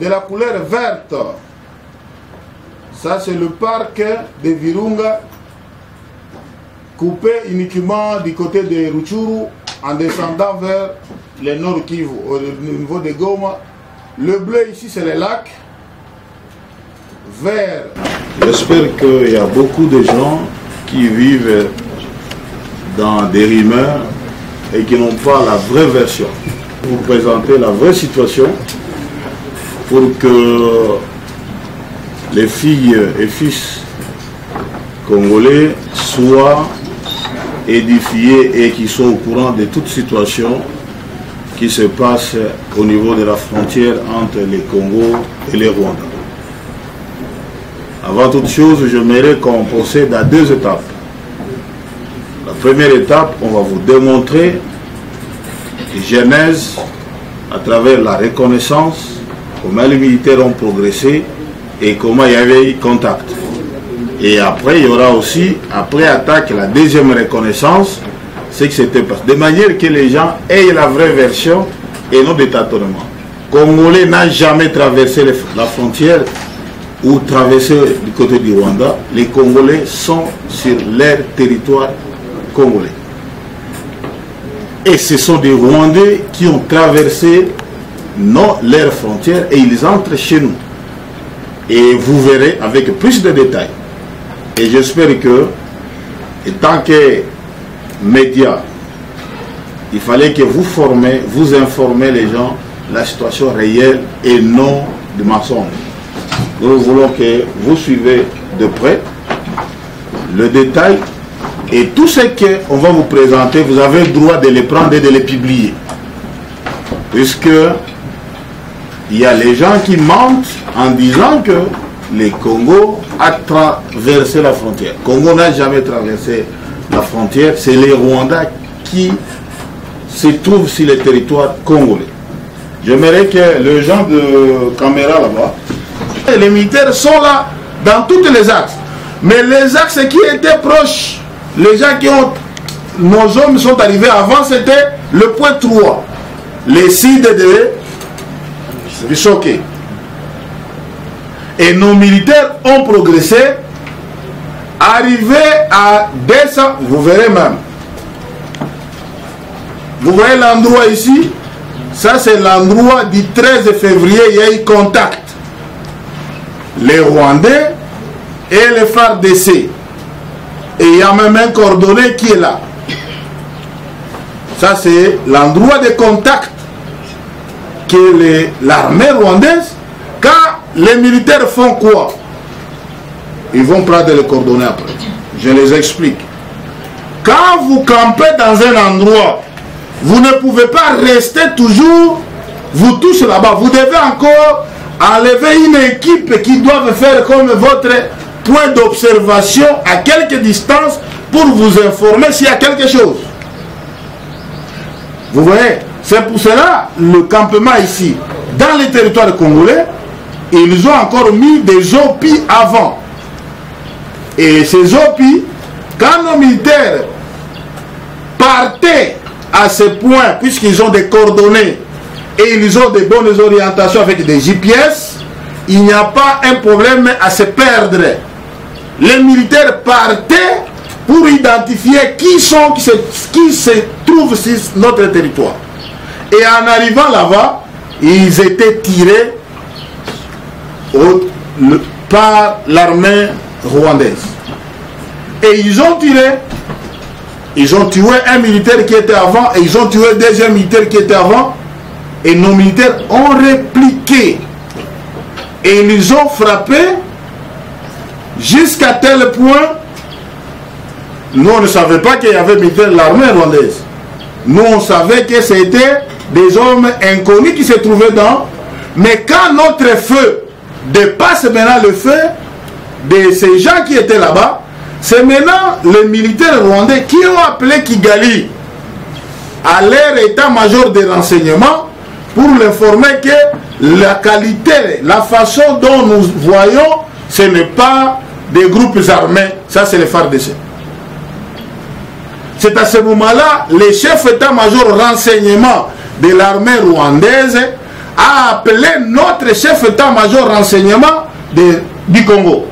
de la couleur verte. Ça, c'est le parc de Virunga, coupé uniquement du côté de Rutshuru en descendant vers le nord Kivu, au niveau de Goma. Le bleu ici, c'est les lacs. Vert. J'espère qu'il y a beaucoup de gens qui vivent dans des rumeurs et qui n'ont pas la vraie version. Vous présentez la vraie situation pour que les filles et fils congolais soient édifiés et qui soient au courant de toute situation qui se passe au niveau de la frontière entre les Congo et les Rwanda. Avant toute chose, j'aimerais qu'on procède à 2 étapes. La première étape, on va vous démontrer la genèse à travers la reconnaissance, comment les militaires ont progressé et comment il y avait eu contact. Et après, il y aura aussi, après attaque, la deuxième reconnaissance, ce qui s'était passé. De manière que les gens aient la vraie version et non des tâtonnements. Congolais n'a jamais traversé la frontière ou traversé du côté du Rwanda. Les Congolais sont sur leur territoire congolais. Et ce sont des Rwandais qui ont traversé leurs frontières et ils entrent chez nous. Et vous verrez avec plus de détails. Et j'espère que, en tant que médias, il fallait que vous formez, vous informez les gens de la situation réelle et non de mensonges. Nous voulons que vous suivez de près le détail et tout ce qu'on va vous présenter, vous avez le droit de les prendre et de les publier. Puisque il y a les gens qui mentent en disant que le Congo a traversé la frontière. Le Congo n'a jamais traversé la frontière, c'est les Rwandais qui se trouvent sur le territoire congolais. J'aimerais que les gens de caméra là-bas, les militaires sont là dans tous les axes. Mais les axes qui étaient proches, les gens qui ont... Nos hommes sont arrivés avant, c'était le point 3. Les sites de choqué. Et nos militaires ont progressé, arrivé à 200, vous verrez même. Vous voyez l'endroit ici, ça c'est l'endroit du 13 février, il y a eu contact. Les Rwandais et les FARDC. Et il y a même un coordonné qui est là. Ça c'est l'endroit de contact que l'armée rwandaise, quand les militaires font quoi? Ils vont prendre les coordonnées après. Je les explique. Quand vous campez dans un endroit, vous ne pouvez pas rester toujours, vous tous là-bas. Vous devez encore enlever une équipe qui doit faire comme votre point d'observation à quelque distance pour vous informer s'il y a quelque chose. Vous voyez, c'est pour cela le campement ici, dans les territoires congolais, ils ont encore mis des OPI avant. Et ces OPI, quand nos militaires partaient à ce point, puisqu'ils ont des coordonnées et ils ont des bonnes orientations avec des GPS, il n'y a pas un problème à se perdre. Les militaires partaient pour identifier qui se trouvent sur notre territoire. Et en arrivant là-bas, ils étaient tirés par l'armée rwandaise. Et ils ont tiré, ils ont tué un militaire qui était avant, et ils ont tué un deuxième militaire qui était avant, et nos militaires ont répliqué. Et ils ont frappé jusqu'à tel point, nous on ne savait pas qu'il y avait militaire de l'armée rwandaise. Nous on savait que c'était des hommes inconnus qui se trouvaient dans. Mais quand notre feu dépasse maintenant le feu de ces gens qui étaient là-bas, c'est maintenant les militaires rwandais qui ont appelé Kigali à leur état-major de renseignement pour l'informer que la qualité, la façon dont nous voyons, ce n'est pas des groupes armés, ça c'est les FARDC. C'est à ce moment-là, les chefs état-major renseignement de l'armée rwandaise a appelé notre chef état-major renseignement du Congo,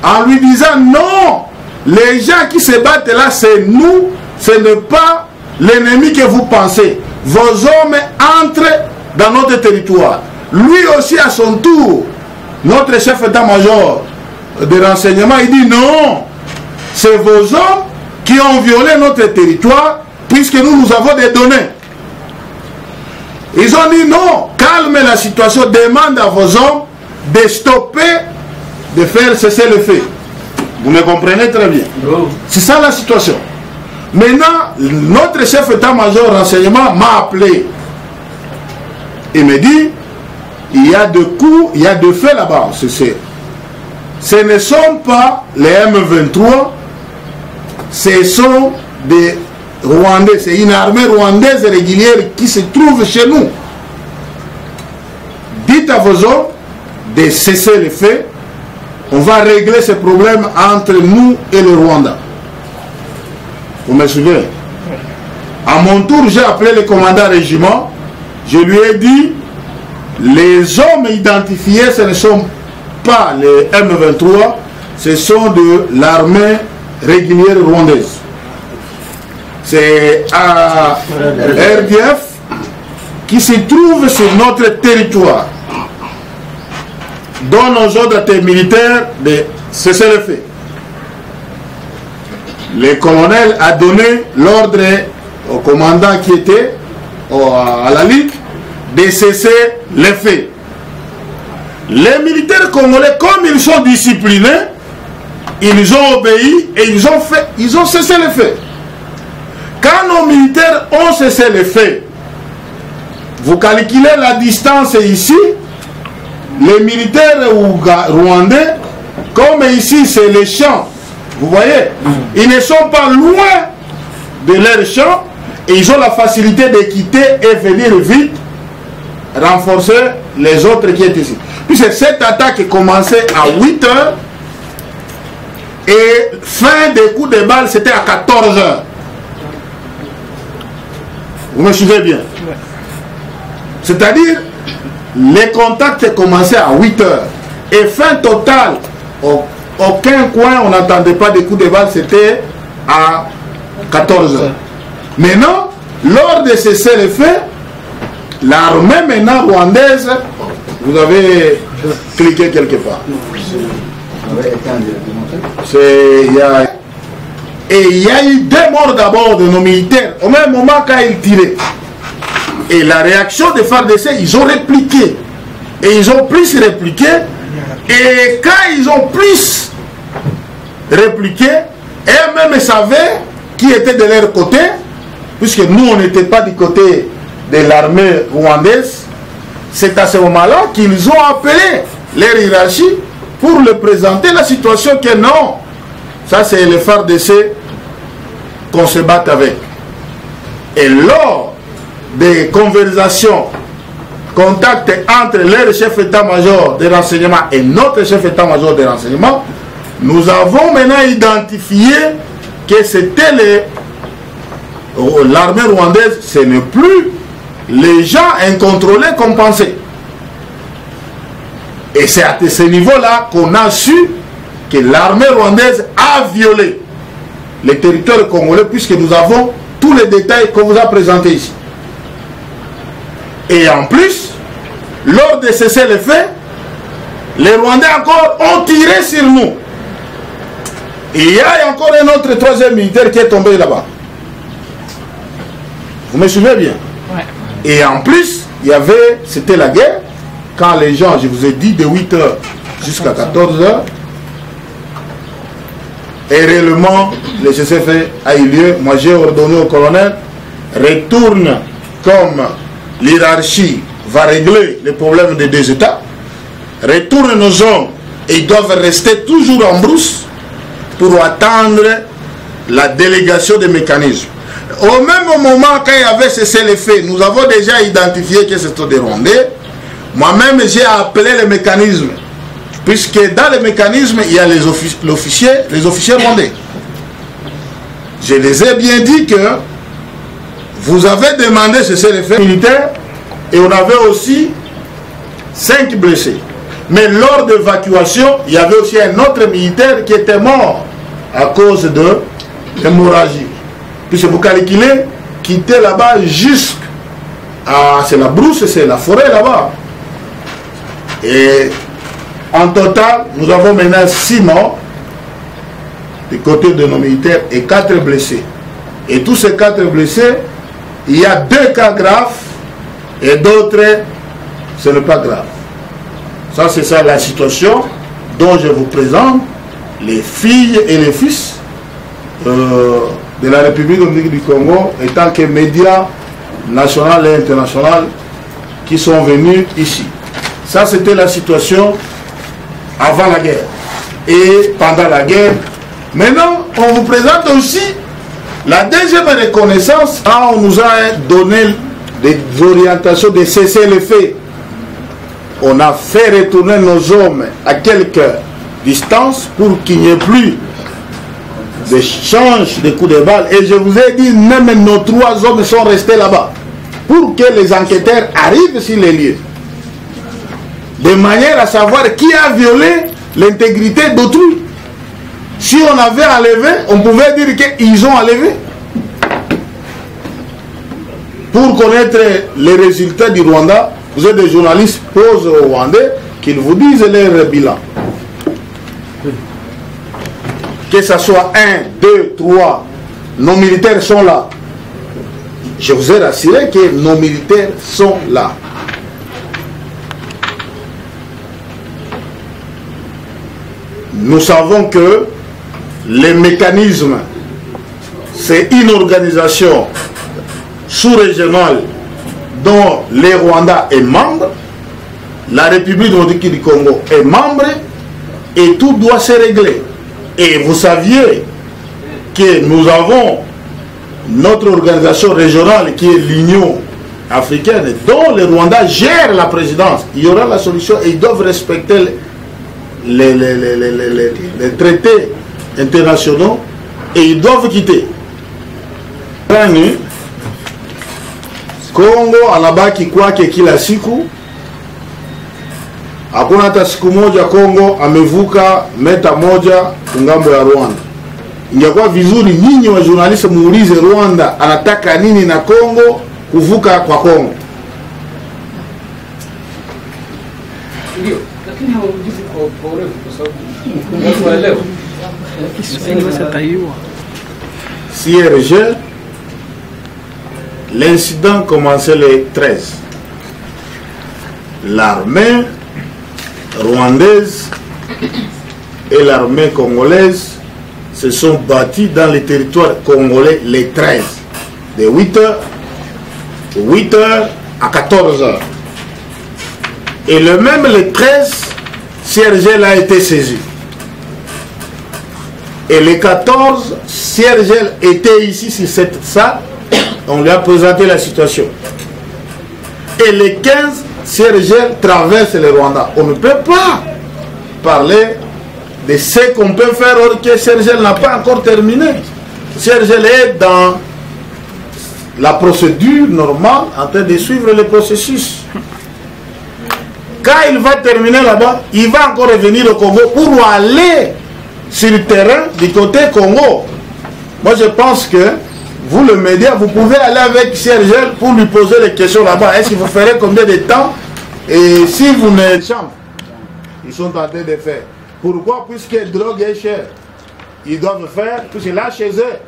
en lui disant non, les gens qui se battent là, c'est nous, ce n'est pas l'ennemi que vous pensez. Vos hommes entrent dans notre territoire. Lui aussi, à son tour, notre chef état-major de renseignement, il dit non, c'est vos hommes qui ont violé notre territoire, puisque nous avons des données. Ils ont dit non, calmez la situation, demande à vos hommes de stopper, de faire cesser le feu. Vous me comprenez très bien. C'est ça la situation. Maintenant, notre chef état-major renseignement m'a appelé et me dit, il y a deux coups, il y a deux faits là-bas. Ce ne sont pas les M23, ce sont des Rwandais, c'est une armée rwandaise régulière qui se trouve chez nous. Dites à vos hommes de cesser les faits, on va régler ce problème entre nous et le Rwanda. Vous me suivez? À mon tour, j'ai appelé le commandant régiment, je lui ai dit, les hommes identifiés, ce ne sont pas les M23, ce sont de l'armée régulière rwandaise. C'est à RDF qui se trouve sur notre territoire, dont nos ordres militaires de cesser le feu. Le colonel a donné l'ordre au commandant qui était à la Ligue de cesser les faits. Les militaires congolais, comme ils sont disciplinés, ils ont obéi et ils ont cessé les faits. Quand nos militaires ont cessé les faits, vous calculez la distance ici, les militaires rwandais, comme ici c'est les champs, vous voyez, ils ne sont pas loin de leur champ et ils ont la facilité de quitter et venir vite renforcer les autres qui étaient ici. Puisque cette attaque est commencée à 8 h et fin des coups de balle c'était à 14 h. Vous me suivez bien? C'est-à-dire, les contacts commençaient à 8 h et fin totale, aucun coin on n'entendait pas des coups de balle, c'était à 14 h. Maintenant, lors de cesser les faits, l'armée maintenant rwandaise, vous avez cliqué quelque part. Et il y a eu 2 morts d'abord de nos militaires, au même moment quand ils tiraient. Et la réaction des FARDC, ils ont répliqué. Et ils ont plus répliqué. Et quand ils ont plus répliqué, eux-mêmes savaient qui était de leur côté, puisque nous, on n'était pas du côté de l'armée rwandaise. C'est à ce moment-là qu'ils ont appelé leur hiérarchie pour leur présenter la situation que non, ça c'est les FARDC qu'on se bat avec. Et lors des conversations, contacts entre leur chef état-major de renseignement et notre chef état-major de renseignement, nous avons maintenant identifié que c'était l'armée rwandaise, ce n'est plus les gens incontrôlés qu'on pensait. Et c'est à ce niveau-là qu'on a su que l'armée rwandaise a violé le territoire congolais, puisque nous avons tous les détails qu'on vous a présentés ici. Et en plus, lors de cesser les faits, les Rwandais encore ont tiré sur nous. Et il y a encore un autre troisième militaire qui est tombé là-bas. Vous me suivez bien? Ouais. Et en plus, il y avait, c'était la guerre, quand les gens, je vous ai dit, de 8 h jusqu'à 14 h, et réellement, le cessez-le-feu a eu lieu. Moi, j'ai ordonné au colonel, retourne comme l'hierarchie va régler les problèmes des 2 États, retourne nos hommes et ils doivent rester toujours en brousse pour attendre la délégation des mécanismes. Au même moment, quand il y avait cessé les faits, nous avons déjà identifié que c'était des Rwandais. Moi-même, j'ai appelé les mécanismes, puisque dans les mécanismes, il y a les officiers rwandais. Je les ai bien dit que vous avez demandé cesser les faits militaires et on avait aussi 5 blessés. Mais lors de l'évacuation, il y avait aussi un autre militaire qui était mort à cause de l'hémorragie. Puis c'est pour calculer, quitter là-bas jusqu'à... c'est la brousse, c'est la forêt là-bas. Et en total, nous avons maintenant 6 morts du côté de nos militaires et 4 blessés. Et tous ces 4 blessés, il y a 2 cas graves et d'autres, ce n'est pas grave. Ça, c'est ça la situation dont je vous présente les filles et les fils de la République dominicaine du Congo, étant que médias nationaux et internationaux qui sont venus ici. Ça, c'était la situation avant la guerre et pendant la guerre. Maintenant, on vous présente aussi la deuxième reconnaissance. On nous a donné des orientations de cesser les faits. On a fait retourner nos hommes à quelques distances pour qu'il n'y ait plus d'échange de coups de balle. Et je vous ai dit, même nos 3 hommes sont restés là-bas pour que les enquêteurs arrivent sur les lieux. De manière à savoir qui a violé l'intégrité d'autrui. Si on avait enlevé, on pouvait dire qu'ils ont enlevé. Pour connaître les résultats du Rwanda, vous êtes des journalistes, posent aux Rwandais qu'ils vous disent leur bilan. Que ce soit 1, 2, 3, nos militaires sont là. Je vous ai rassuré que nos militaires sont là. Nous savons que les mécanismes, c'est une organisation sous-régionale dont le Rwanda est membre, la République démocratique du Congo est membre, et tout doit se régler. Et vous saviez que nous avons notre organisation régionale qui est l'Union africaine, dont le Rwanda gère la présidence. Il y aura la solution et ils doivent respecter les traités internationaux et ils doivent quitter. Kongo anabaki kwake kila siku. Hakuna hata siku moja Kongo amevuka meta moja ngambo ya Rwanda. Ingekuwa vizuri nyinyi wa journalist muulize Rwanda anataka nini na Kongo kuvuka kwa Kongo. Ndio, lakini hawajibu kwa urefu kwa sababu waelewa. CRG, l'incident commençait le 13. L'armée rwandaise et l'armée congolaise se sont battus dans le territoire congolais les 13, de 8h à 14h. Et le même le 13, CRGL a été saisi. Et le 14, CRGL était ici sur cette salle, on lui a présenté la situation. Et le 15, CRGL traverse le Rwanda. On ne peut pas parler de ce qu'on peut faire or que CRGL n'a pas encore terminé. CRGL est dans la procédure normale, en train de suivre le processus. Quand il va terminer là-bas, il va encore revenir au Congo pour aller sur le terrain du côté Congo. Moi je pense que vous, le média, vous pouvez aller avec CRGL pour lui poser les questions là-bas. Est-ce qu'il vous ferait combien de temps? Et si vous ne chantez, ils sont en train de faire. Pourquoi? Puisque la drogue est chère. Ils doivent faire, puisque là chez eux,